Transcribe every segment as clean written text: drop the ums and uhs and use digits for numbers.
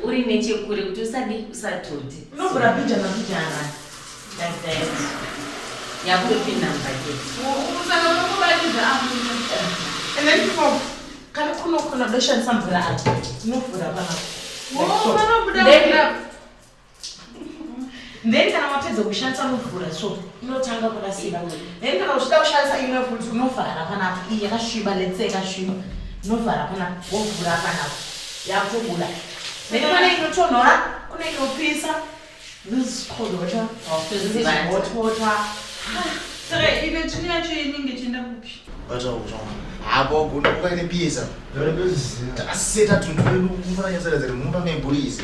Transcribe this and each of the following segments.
uri nechekure kuti usatoti unobvura pijana like that yakutopinda mubhaketi saka unokubatidza and then people kana kunokona doshandisa mvura apo unovhura then kana wapedza kushandisa mvura so inotanga kurasira then kana uchida kushandisa imwe futi unovhara panapo iyi yakasviba letse yakasviba unovhara panapo wovhura panapo yakutobuda then pane inotonhora kune inopisa this is cold water hot water saka ive chini yacho inenge chienda kupi hapo ukaine pisa taseta tundu ledu kumfananyasara zari mumba mepolisi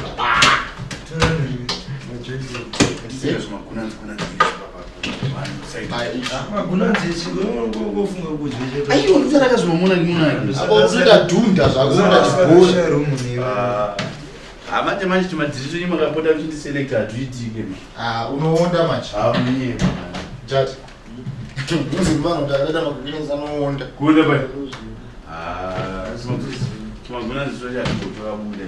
aiyonutarakazimamunaimunaiaoudadhunda zvakuoda manje manje timadziso imakapota kuchitiselekta hatuitike unoonda manje jati uzivanotaaamakuinzanoonda kuona pai timagunanziso chatigotokabuda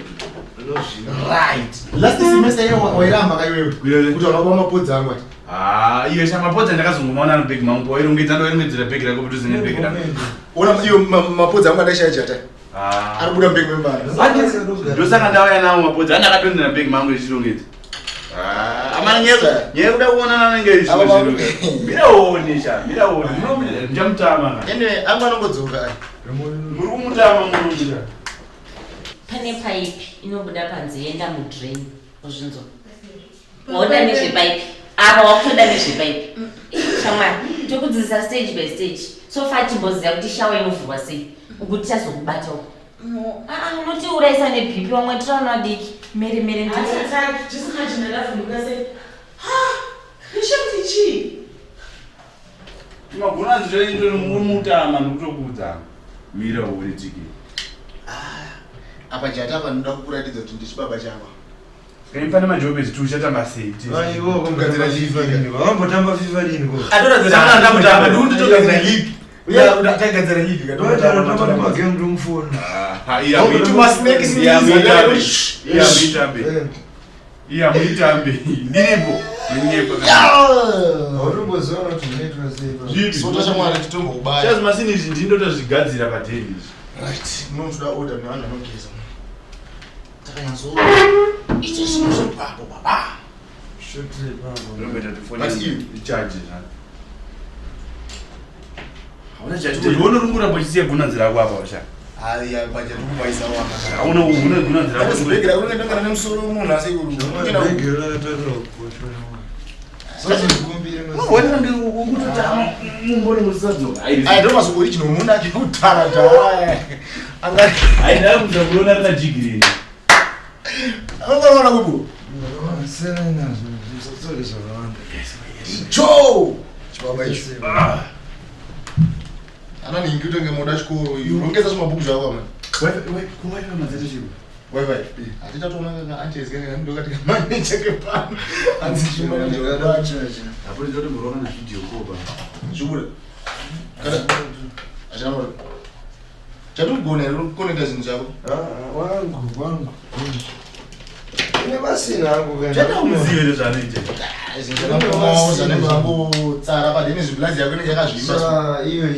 right last semester wairamba kaiwewe kuti wakaba mapodza angu ati iyo chamapodza ndakazongomaona anobhegi mangu wairongedza ndoirongedzera bhegi rako kuti uzine bhegi rako ona iyo mapodza angu andaishaya jata aribuda mbeki membara ndosaka ndauya nawo mapodza andakatondera bhegi mangu echirongedza nyaya kuda kuonana nenge miraoni ndichamutama ende anga anongodzoka muri kumutama munomira pane paipi inobuda panze yenda mudrain uzvinzo waoda nezvepaipi apa wakutoda nezvepaipi shamwari tokudzidzisa stage by stage so far timboziva kuti shawa inovhurwa sei ukuti chazokubata uko unoti uraisa nebhipi wamwe tiraona diki mere timagunanziso murumutama ndikutokuudzana mira uri tiki apa jata apa ndoda kukuratidza kuti ndichibaba chava kaipane majobesi tuchatamba sei kumugadzira fifa wambotamba fifa lini atoradzatamutamba ndikutitogadzira lipi tagadzira lipi magame ndimufoni iyamuitambe ndiripo automboziona kuti zvinoitwa sotachamwari titomboubaya chazvimasini izvi ndindotozvigadzira padheri izvi right munotoda oda nevanhu vanogeza takanyazo icho zvinhu zvepapo baba ndomboita tifoni ichaji hauna chachiona rungura pochisiya gunanzi rako apa washa haya panja ndikubaisa waka hauna gunanzi rako zibegera unengana nemusoro munhu asi ndomazongori chino munhu akikutaradha aidamuzakuona rina jigiri anofanana kubu cho chibaba icho ananingi kutonge moda chikoro rongedza zvimabhuku zvako wifi hatitatoona anchezikana ndokati kamanicheke pano apoizotomborona navideo koba zvikura achanamora chatikugona here kukonekta zvinhu zvako wangu ine masina angu chatauzive nezvanoita zvanenge vangotsara padene zviblazi yako inenge yakazvimba iyo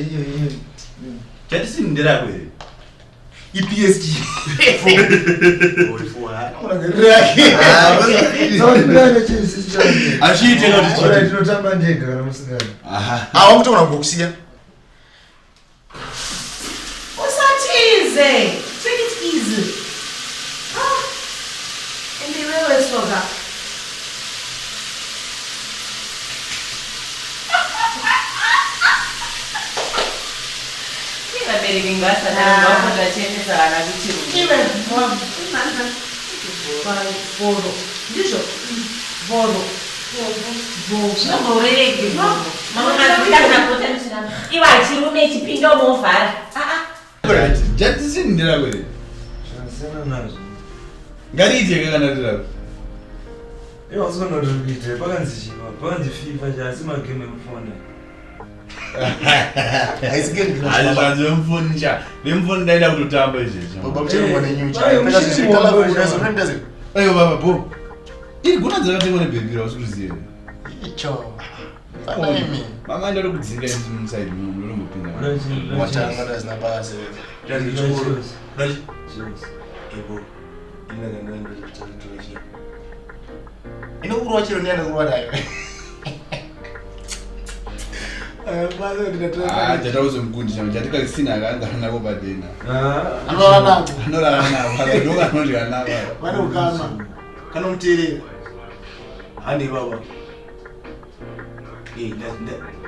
chatisini nderako here EPSG tinotamba ndega kana musikana awakutogona kungokusiya usatize take it easy ende iwewe soka vabereki ngasaaaachenesa vana voro ndizvo voro zvinomborereki ivo achirume chipinda umovhara chatisini nderako here zvasiyana nazvo ngariiteke kana rirako iwasikona kuti kuita pakanzi chiva pakanzi fifa chasi magame ekufona Haisigendi Alisanze mfunisha. Limfuni ndaenda kutotamba hizi. baba mchana mwana nyucha pesa zishikala kuuliza nenda zile Ayo baba bo. Ili kuna zakati ngone bebira usukuziye. icho mimi Mama ndo lokudzinga inside munhu lomupinda. watanga ndazina base ndani churu ndani ebo ina ngando ndachitoshia inokurwa chiro nyana kurwa nayo bazo ndinatoka Jata uzomkundisha jatika sina akanga nako badena. anola Anola nako ndoka nondika nako. bana ukama kana mtiri ani baba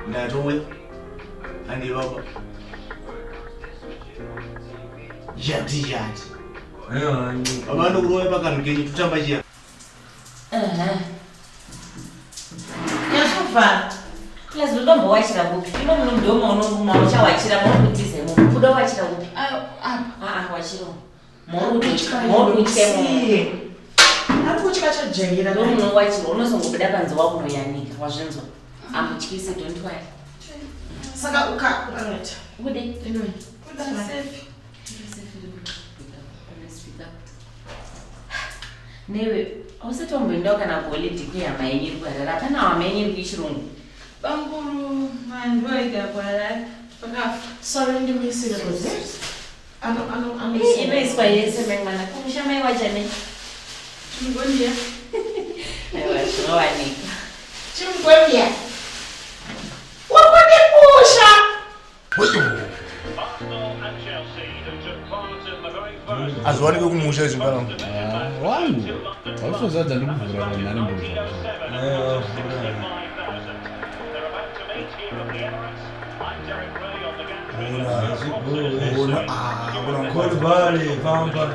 ndatowe ani baba yati abantu kurowe pakanu kenyi tutamba chia Yashofa. Class utombo wachira kupi? Ino mndomo unomuma uchawachira mokutize mu. Kudo wachira kupi? Wachiro. Moru chemo. Akuchika chajaira. Ndo muno wachiro unozongobuda panze wako unoyanika wazvinzwa. Amutyise don't worry. Saka ukareta. Kude. Anyway. Kuda safe. Newe usitomboenda kana kuholiday kuyama yenyu kwarara kana wamenyu kuchirungu. Banguru mandwaika kwala. Pakafu. Sorry, ndimisi rose. Ano. Inoiswa yese mengwana kumshamai wachane. Chimgondia. Aiwa zvinowanika. Chimgwembia. Wakunipusha. azwanike kumusha izingana Wangu. Awusozadza ndikuvhura vanhare mbozha. Kolbali, Bamba,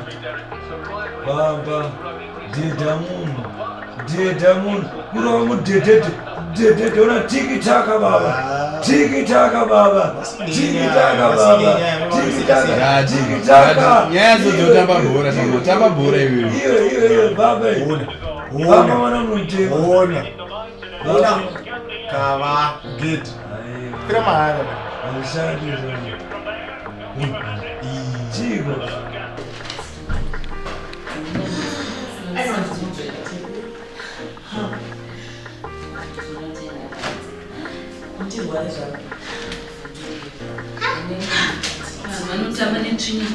Dedamun, Kuromu Dede, ona tiki taka baba, Nyazo dzotamba bhora tamba tamba bhora iwewe. Iyo, baba, baba wana muteko. ona kava gate kira mahara Alishadi Chico. Vanotamba netsvina.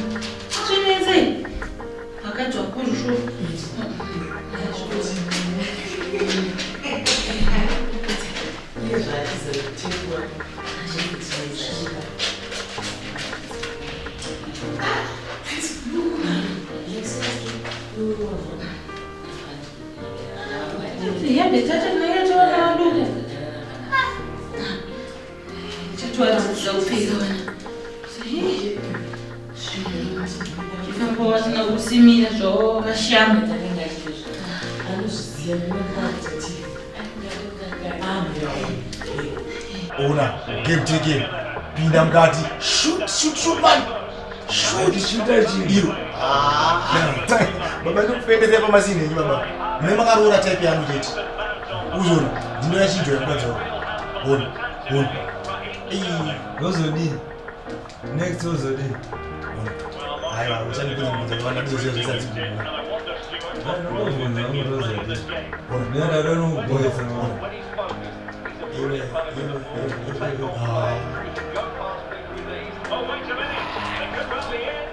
Tsvina idzi vakadzwa kurusho. Yabbe tata naye tola duka. Chitwala kuzaupika wana. Sahihi. Chifambo wasina kusimira zvo vashamba taringa izvozvo. Anozviziva nemakati. ona game take game pinda mkati shoot man shoot Chico. baba ndikufendeze pamasine nyi baba mune makarora type yangu chete uzona ndinoya chijo yamukadzi wako ona Ozodi. Next Ozodi. aiwa uchandipinza mubvunza kavanda ndizoziva zvisati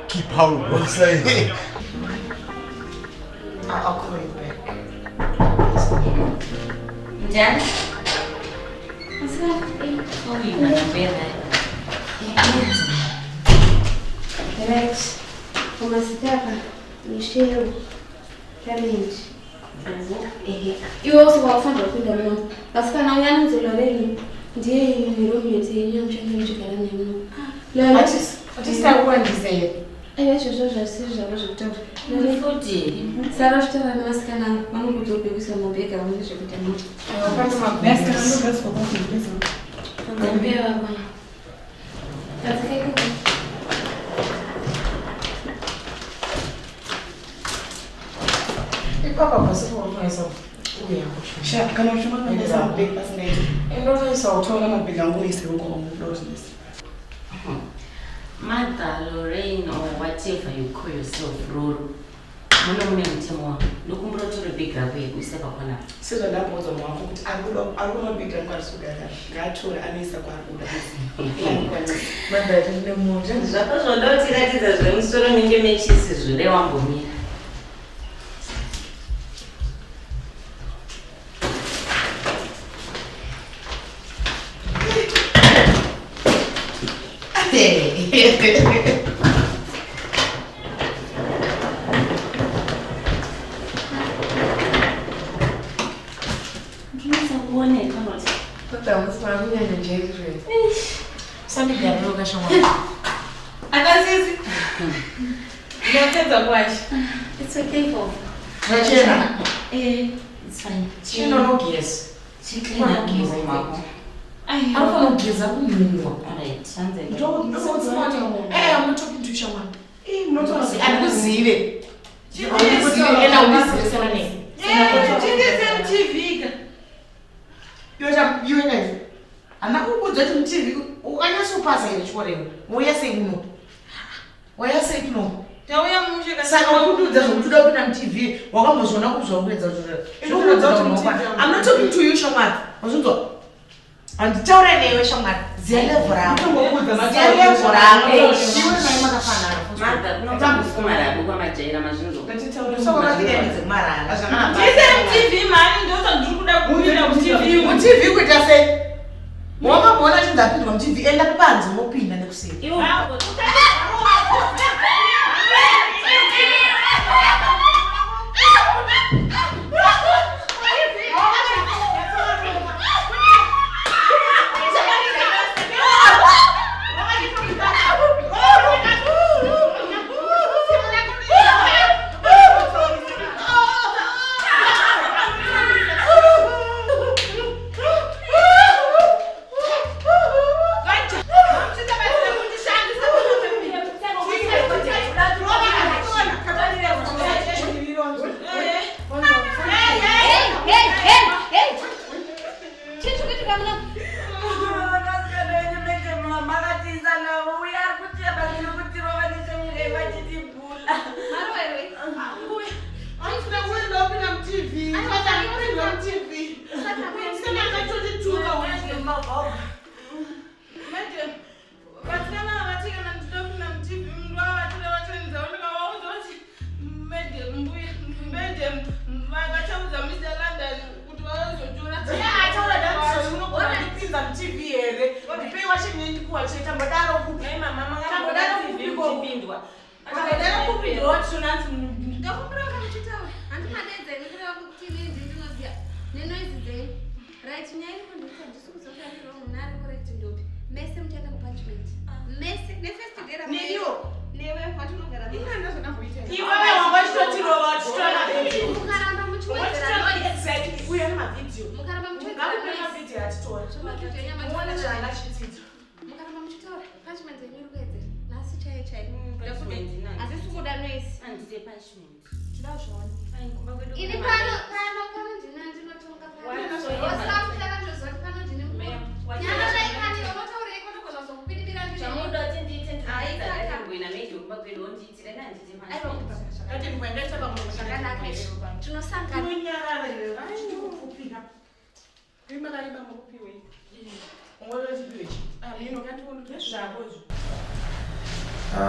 keep hold What say? I'll call you back. Njani? Uyimanambera. Rex, umasitaka Michelle Talent. Iwe usawafanda kwenda mno. Asikana uyani nzoloreni. Ndiye Nairobi yetenye mchana mchikana mno. Lala Atista kuandizela. ayo chochocho asizha bazvitoro. Nalifoti. Sara zvitoro nemasikana vanokutopekisa mabheka vamwe zvekutama. Wakati mabest ndo best for confidence. Ngambewa bwana. Atakaika. Ipapa basi kwa mwezo. Sha kana ushuma kanisa big personage. Endo isawuthola amabhili anguyise ubusiness. Martha, Lorraine, or whatever you call yourself, Roro. Mune mtemo lokumbura tore big rawe kuseba kona. Sizo lapho uzomwakho ukuthi akulo big kwasuka ngathula anisa kwakuda. Mabhethe nemuntu. Zvakazvo ndotiratidza zvemusoro ninge mechisi zvire wambomira. It's okay for. It's fine. Chinonogeza. Chiklinogeza mako. Alifuna kugeza kumnwa. Alright, sanze. I'm talking to someone. Mnotozi akuzive. Ena ubizile sana nini? TV. Yona. Anakubudza kuti TV ukanyasopasa ine chikorero. Moyase uno. Wayase ino. Tauya mushe kana. Saka wakududza zvokuda kupinda mu-TV wakambozona kuzwa kuedza zviro. I'm not talking to you Shamari. Wazunzwa? Anditaura newe Shamari. Zielevo rangu. Zielevo rangu. Iwe naye makafana. Martha, kunotamufumara kwa majaira mazvinzo. Saka wakidenize maranga. TV mani ndosa ndikuda kuenda mu-TV. Mu-TV kuita sei? Wakambona chindapindwa mu-TV enda kubanze mopinda nekuseri. Iwo.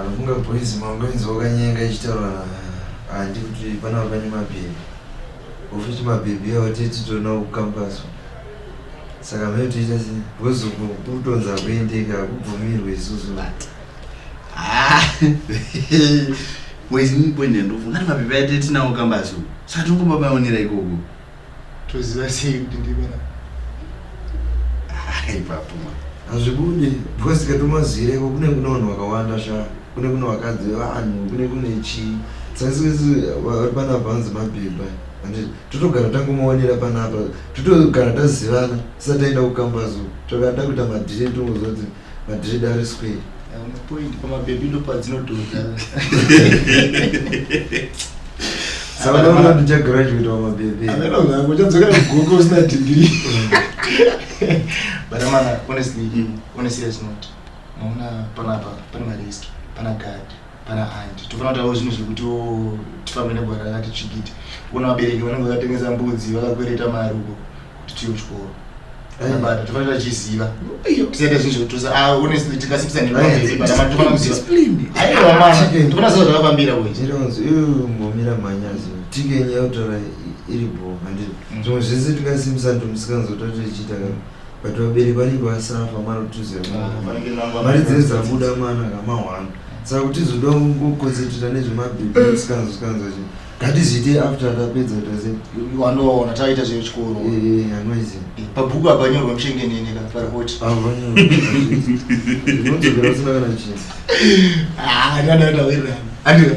Nofunga boys mangwenzi wakanyenga ichitaura handi kuti pana pane mabhebhi ofiti mabhebhi awo titona kukambaso saka mei toita se bwezuku kutonza kuendeka kubvumirwe isusu mwezi mpoende ndofu ngani mabhebhi ate tinawo kambaso saka tongomabaonera ikoko toziva sei kuti ndibara aipapuma hazvibudi because katomazireko kune vanhu vakawanda sha kune vakadzi vanhu kune chii saka sikusi vari panapa hanzi mabhebha ande totogara tangomaonera panapa totogara tazivana tisati taenda kukambazo tokada kuita madhire tongozva kuti madhired ari square point pamabhebhi ndo padzinodhota Saka unoona ndichagraduate wamabebe. Ameno ngochadzoka kuGoogle usina degree. But man, honestly, on a serious note, maona pana marisk, pana guard, pana aunt. Tofana tawo zvinhu zvekuti tifambe nebhora rakati tsvikiti. Kuona vabereki vanenge vakatengesa mbudzi vakakwereta mari uko kuti tiyo kuchikoro. Bada tofanira tichiziva. Tisaita zvinhu zvekutosa honestly tikasipisa nemabebe but man tofana kuziva. Aiwa man, tofana ziva zvakafambira wewe. Ndironzi mbomira manyazi. Tikenya yautara iripo handiri. Zvimwe zvese tikasimbisa ndomisikanzota tichiita but vabereki vanenge vasafa mari kutuziva. Mari dzine dzabuda mana kama 1. Saka kuti zoda kungoconcentrata nezvemabhibhi sikanzwa chi. Ngatizviite after tapedza tase. Wanoona taita zvechikoro. Anoizi. Pabhuku apanyorwa mushengenene kana paripoti. Avanyorwa. Ndinodzokera usina kana chinhu. Ndada wera. Andira.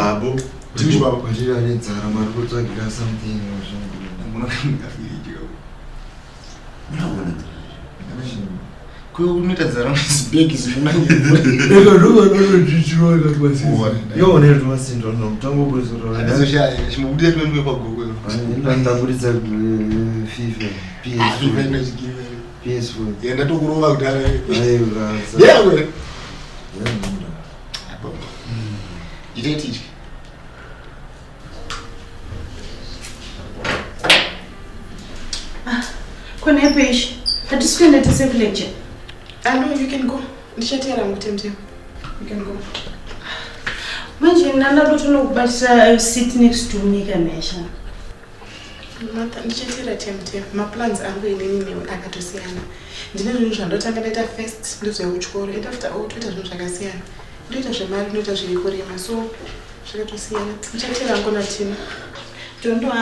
Abo. Tichwa kwatira nedzara mari kutsvagira something or something. Munokafirika. Munobona. Kunoita dzara muzibhegi zvinonanye. Ndinochichiwa kakubasi. Yo ne tumasinda no mutango kuzora. Ndazoshaya chimubudire twembe pagogwe. Ndambuditsa FIFA, PS4. PS4. Yenda tokurova kudara. Ayo rasa. Yewe. Ite Kone page. Hatisikwenda tese lecture. No, you can go. Ndichatera ngutemtem. You can go. Manje ndanda tonokubatisa sit next to me kamesha. Martha, ndichatera temtem. Maplans angu inini akatosiyana. Ndine zvinhu zvandotanga ndaita first ndozvekuchikoro. And after all toita zvinhu zvakasiyana. Ndoita zvemari, ndoita zvekurima. So zvakatosiyana. Ndichatera ngo natina. Tondo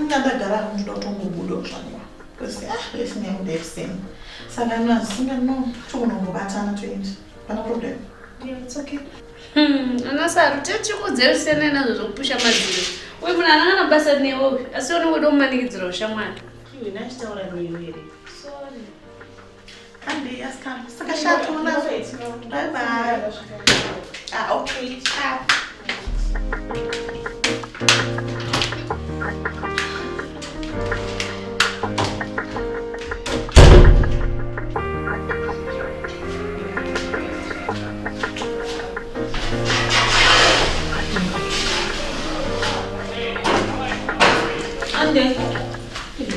ndandagara ndotongobuda zvangu. Because lesine udefsem. Saka nazinga no tonobatana 20. Pana problem. Yeah, it's okay. Anasaru tichikudzerusene nazvo zvokupusha madziro. Uye munhu anangana basa newo asi unongoda kumanikidzira ushamwari. Iwe nachitaura newe. Sorry. Andi askam. Saka shatona. Bye bye. Okay. Ciao.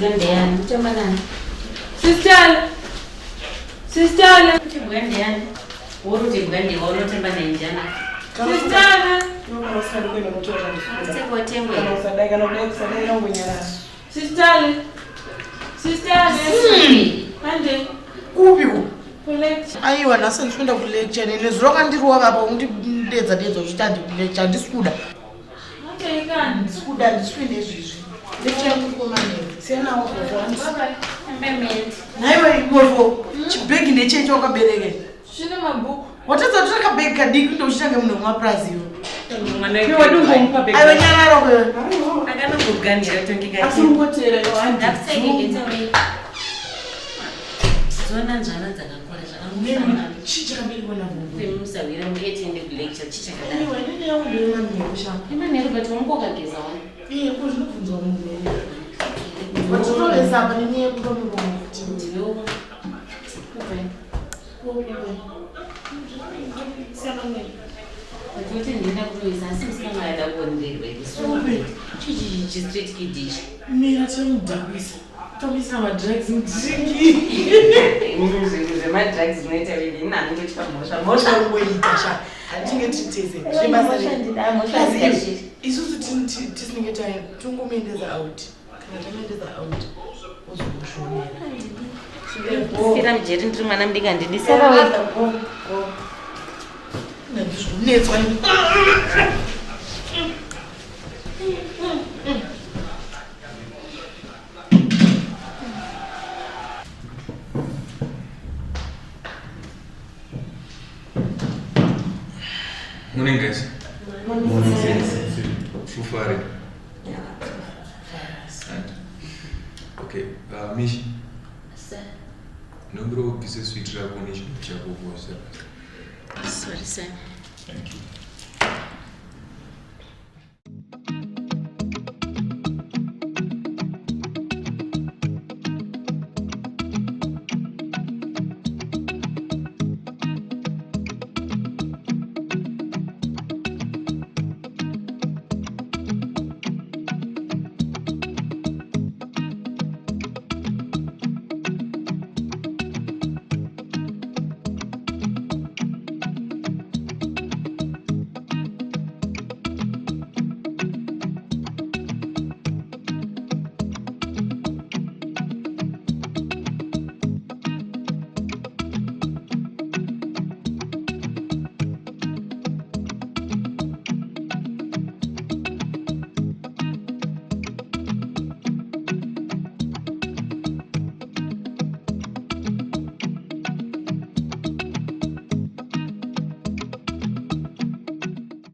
Gandean, chamanan. Sister. Gandean. Woro tibgande, woro tembana injana. Sister. Seko tengwe. Sister. Ande. Kubiku. Aiwa nasi ndifunda kulecture nezviroka ndiriwa baba undidedza kuti andilecture ndisikuda. Ndisikuda ndiswinde izvizvi. Lecture kukomane. Sena wako. Naiwe igovo. Chibhegi ndechecho wakabereke. Zvine mabhuku. Watadza kuti akabhegi kadiki ndochitanga munhu wemaprazi iwo. Aiwe nyararo kwe. Akanongoganira tongika. Asungotera yo andi. Zona njana dzakakora zvakamira. Chichakambiri bona munhu. Musawira ngetiende kulecture chichakadai. Iwe ndine yaundiwe mani yekusha. Imani but wamukogageza wani. Ko zvinobvunzwa munhu. Watolesa apa nenyaya yekuti munhu kuti Ndiyo. Kuti ndina kutoisa asi musikangada kuonderwe. Chichi street kid ichi. Mira chamudhabisa. Tomisa madrugs ndingi. Zvinhu zvemadrugs zvinoita vini nani kuchika mhosva Unoita sha. Atinge titeze. Zvebasa zvikashiri. Isusu tisinenge taenda tungomendeza out. Kana tamendeza out. Uzokushonera. Sira mjeri ndiri mwana mudiki ndini Sara sara go. Ndizvonetswa. Morning, guys. Morning. Fufari. Okay, Mishi. Nombro que se switch ra kone chako kwa sir. Sorry sir. Thank you.